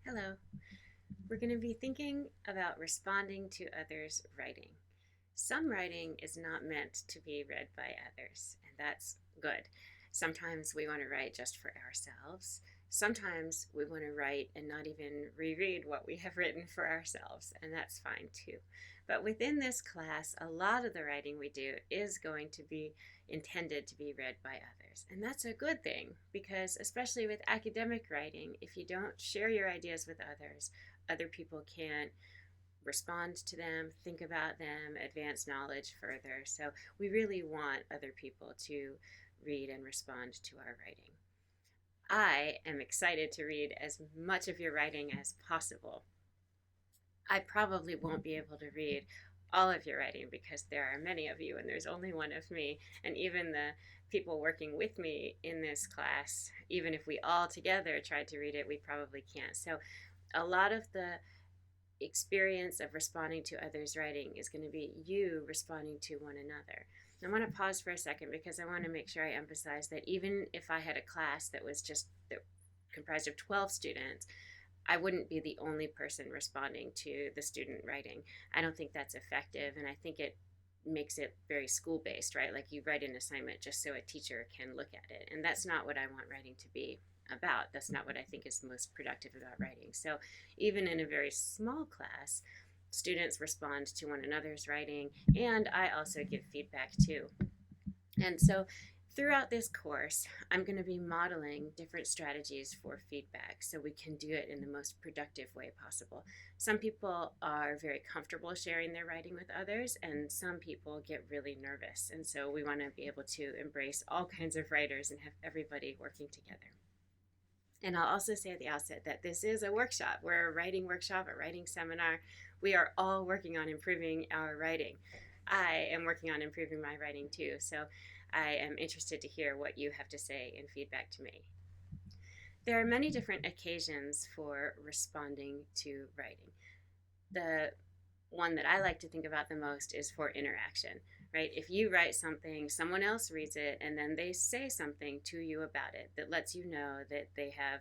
Hello. We're going to be thinking about responding to others' writing. Some writing is not meant to be read by others, and that's good. Sometimes we want to write just for ourselves. Sometimes we want to write and not even reread what we have written for ourselves, and that's fine too. But within this class, a lot of the writing we do is going to be intended to be read by others. And that's a good thing because, especially with academic writing, if you don't share your ideas with others, other people can't respond to them, think about them, advance knowledge further. So we really want other people to read and respond to our writing. I am excited to read as much of your writing as possible. I probably won't be able to read all of your writing because there are many of you and there's only one of me. And even the people working with me in this class, even if we all together tried to read it, we probably can't. So a lot of the experience of responding to others' writing is going to be you responding to one another. I want to pause for a second because I want to make sure I emphasize that even if I had a class that was just comprised of 12 students, I wouldn't be the only person responding to the student writing. I don't think that's effective, and I think it makes it very school based, right? Like you write an assignment just so a teacher can look at it, and that's not what I want writing to be about. That's not what I think is most productive about writing. So even in a very small class, students respond to one another's writing, and I also give feedback too. And so throughout this course, I'm going to be modeling different strategies for feedback so we can do it in the most productive way possible. Some people are very comfortable sharing their writing with others, and some people get really nervous. And so we want to be able to embrace all kinds of writers and have everybody working together. And I'll also say at the outset that this is a workshop. We're a writing workshop, a writing seminar. We are all working on improving our writing. I am working on improving my writing too. So I am interested to hear what you have to say in feedback to me. There are many different occasions for responding to writing. The one that I like to think about the most is for interaction, right? If you write something, someone else reads it, and then they say something to you about it that lets you know that they have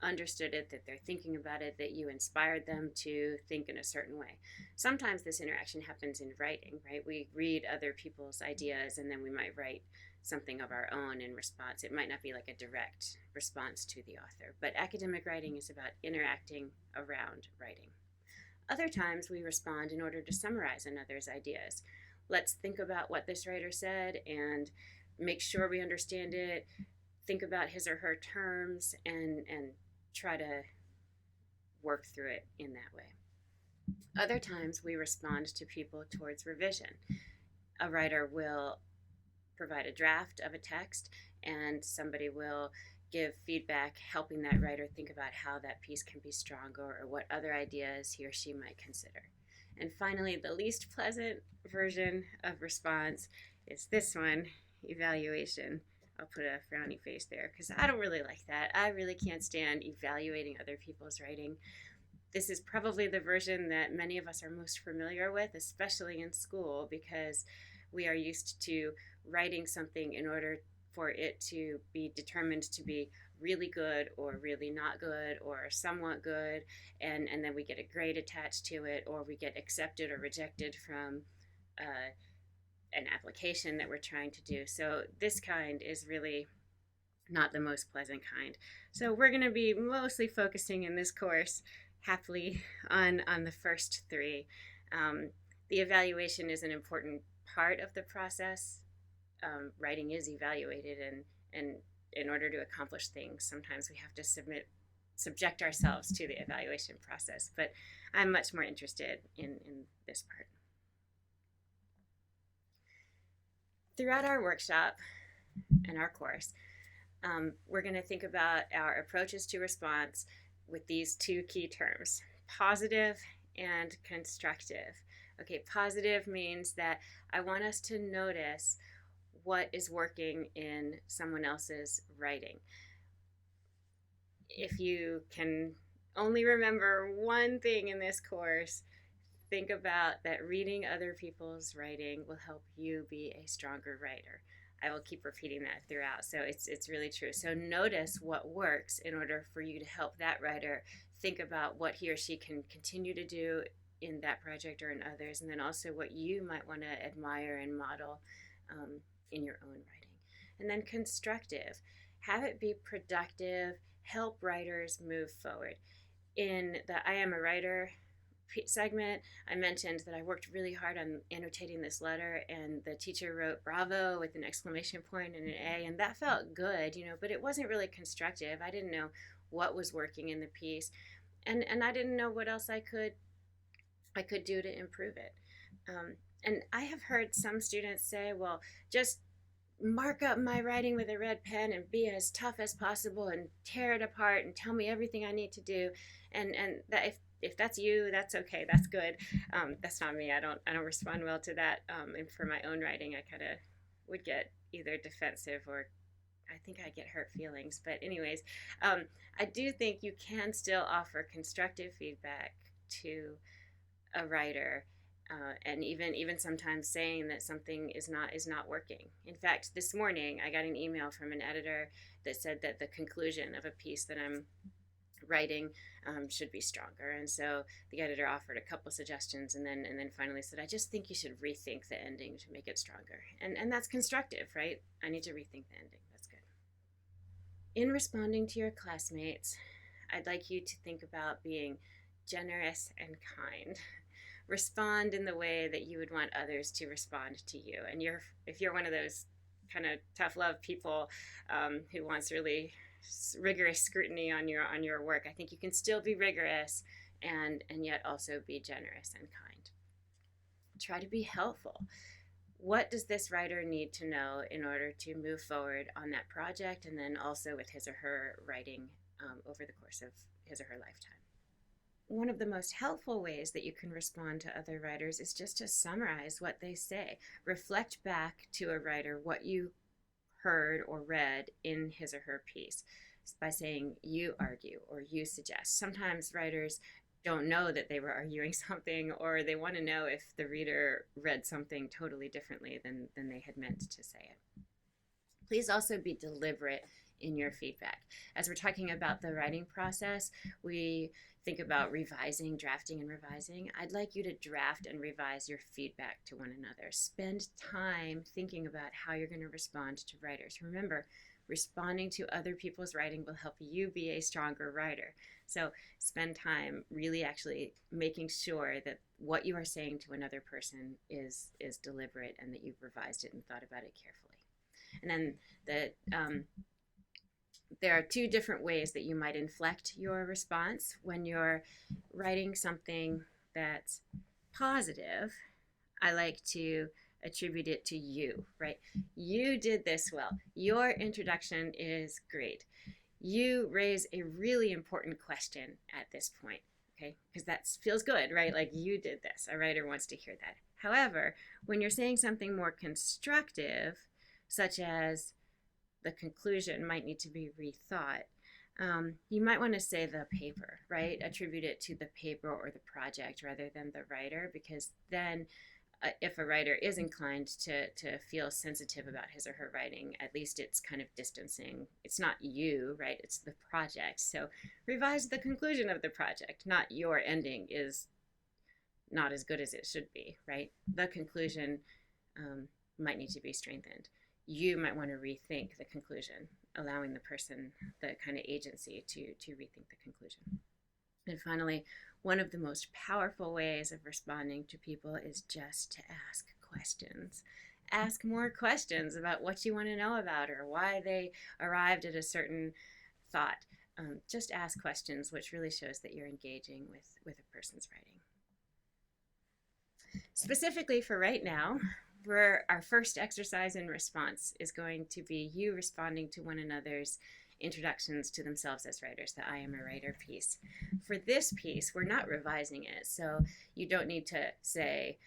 understood it, that they're thinking about it, that you inspired them to think in a certain way. Sometimes this interaction happens in writing, right? We read other people's ideas and then we might write something of our own in response. It might not be like a direct response to the author, but academic writing is about interacting around writing. Other times we respond in order to summarize another's ideas. Let's think about what this writer said and make sure we understand it, think about his or her terms, and try to work through it in that way. Other times we respond to people towards revision. A writer will provide a draft of a text, and somebody will give feedback helping that writer think about how that piece can be stronger or what other ideas he or she might consider. And finally, the least pleasant version of response is this one, evaluation. I'll put a frowny face there because I don't really like that. I really can't stand evaluating other people's writing. This is probably the version that many of us are most familiar with, especially in school, because we are used to writing something in order for it to be determined to be really good or really not good or somewhat good, and then we get a grade attached to it, or we get accepted or rejected from an application that we're trying to do. So this kind is really not the most pleasant kind. So we're going to be mostly focusing in this course, happily, on the first three. The evaluation is an important part of the process. Writing is evaluated, and in order to accomplish things, sometimes we have to subject ourselves to the evaluation process. But I'm much more interested in this part. Throughout our workshop and our course, we're going to think about our approaches to response with these two key terms, positive and constructive. Okay, positive means that I want us to notice what is working in someone else's writing. If you can only remember one thing in this course, think about that reading other people's writing will help you be a stronger writer. I will keep repeating that throughout. So it's really true. So notice what works in order for you to help that writer think about what he or she can continue to do in that project or in others, and then also what you might want to admire and model in your own writing. And then constructive, have it be productive, help writers move forward. In the I Am a Writer segment, I mentioned that I worked really hard on annotating this letter, and the teacher wrote bravo with an exclamation point and an A, and that felt good, but it wasn't really constructive. I didn't know what was working in the piece, and I didn't know what else I could do to improve it. And I have heard some students say, well, just mark up my writing with a red pen and be as tough as possible and tear it apart and tell me everything I need to do. And that if that's you, that's okay. That's good. That's not me. I don't respond well to that. And for my own writing, I kind of would get either defensive or I think I get hurt feelings. But anyways, I do think you can still offer constructive feedback to a writer, and even sometimes saying that something is not working. In fact, this morning I got an email from an editor that said that the conclusion of a piece that I'm writing should be stronger, and so the editor offered a couple suggestions, and then finally said, I just think you should rethink the ending to make it stronger, and that's constructive, right? I need to rethink the ending. That's good. In responding to your classmates, I'd like you to think about being generous and kind. Respond in the way that you would want others to respond to you. And if you're one of those kind of tough love people who wants really rigorous scrutiny on your work, I think you can still be rigorous and yet also be generous and kind. Try to be helpful. What does this writer need to know in order to move forward on that project, and then also with his or her writing over the course of his or her lifetime? One of the most helpful ways that you can respond to other writers is just to summarize what they say. Reflect back to a writer what you heard or read in his or her piece by saying, you argue or you suggest. Sometimes writers don't know that they were arguing something, or they want to know if the reader read something totally differently than they had meant to say it. Please also be deliberate in your feedback. As we're talking about the writing process, we think about revising, drafting, and revising. I'd like you to draft and revise your feedback to one another. Spend time thinking about how you're going to respond to writers. Remember, responding to other people's writing will help you be a stronger writer. So spend time really actually making sure that what you are saying to another person is deliberate, and that you've revised it and thought about it carefully. And then there are two different ways that you might inflect your response. When you're writing something that's positive, I like to attribute it to you, right? You did this well. Your introduction is great. You raise a really important question at this point, okay? Because that feels good, right? Like, you did this. A writer wants to hear that. However, when you're saying something more constructive, such as the conclusion might need to be rethought, you might want to say the paper, right? Attribute it to the paper or the project rather than the writer, because then if a writer is inclined to feel sensitive about his or her writing, at least it's kind of distancing. It's not you, right? It's the project. So revise the conclusion of the project, not your ending is not as good as it should be, right? The conclusion might need to be strengthened. You might want to rethink the conclusion, allowing the person the kind of agency to rethink the conclusion. And finally, one of the most powerful ways of responding to people is just to ask questions. Ask more questions about what you want to know about, or why they arrived at a certain thought. Just ask questions, which really shows that you're engaging with a person's writing. Specifically for right now, our first exercise in response is going to be you responding to one another's introductions to themselves as writers, the I Am a Writer piece. For this piece, we're not revising it, so you don't need to say,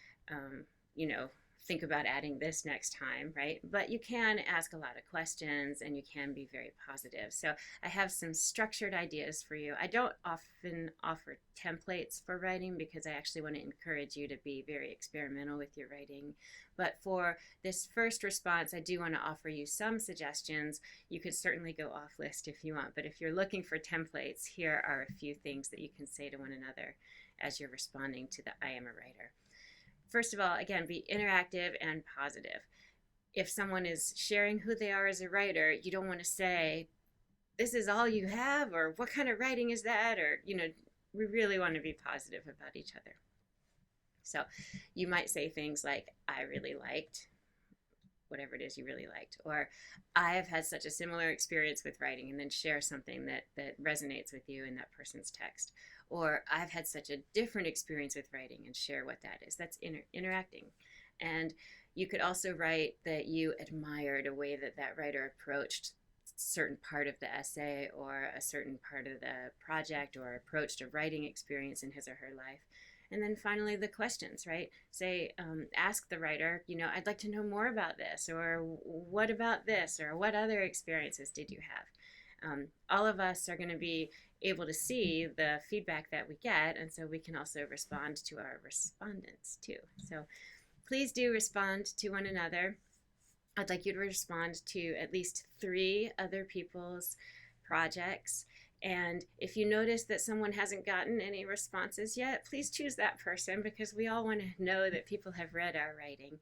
think about adding this next time, right? But you can ask a lot of questions and you can be very positive. So I have some structured ideas for you. I don't often offer templates for writing because I actually want to encourage you to be very experimental with your writing. But for this first response, I do want to offer you some suggestions. You could certainly go off list if you want, but if you're looking for templates, here are a few things that you can say to one another as you're responding to the I am a writer. First of all, again, be interactive and positive. If someone is sharing who they are as a writer, you don't want to say, this is all you have, or what kind of writing is that? Or, we really want to be positive about each other. So you might say things like, I really liked whatever it is you really liked, or I have had such a similar experience with writing, and then share something that resonates with you in that person's text. Or I've had such a different experience with writing, and share what that is. That's interacting. And you could also write that you admired a way that that writer approached a certain part of the essay or a certain part of the project, or approached a writing experience in his or her life. And then finally, the questions, right? Say, ask the writer, I'd like to know more about this, or what about this, or what other experiences did you have? All of us are going to be able to see the feedback that we get, and so we can also respond to our respondents too. So please do respond to one another. I'd like you to respond to at least 3 other people's projects. And if you notice that someone hasn't gotten any responses yet, please choose that person, because we all want to know that people have read our writing.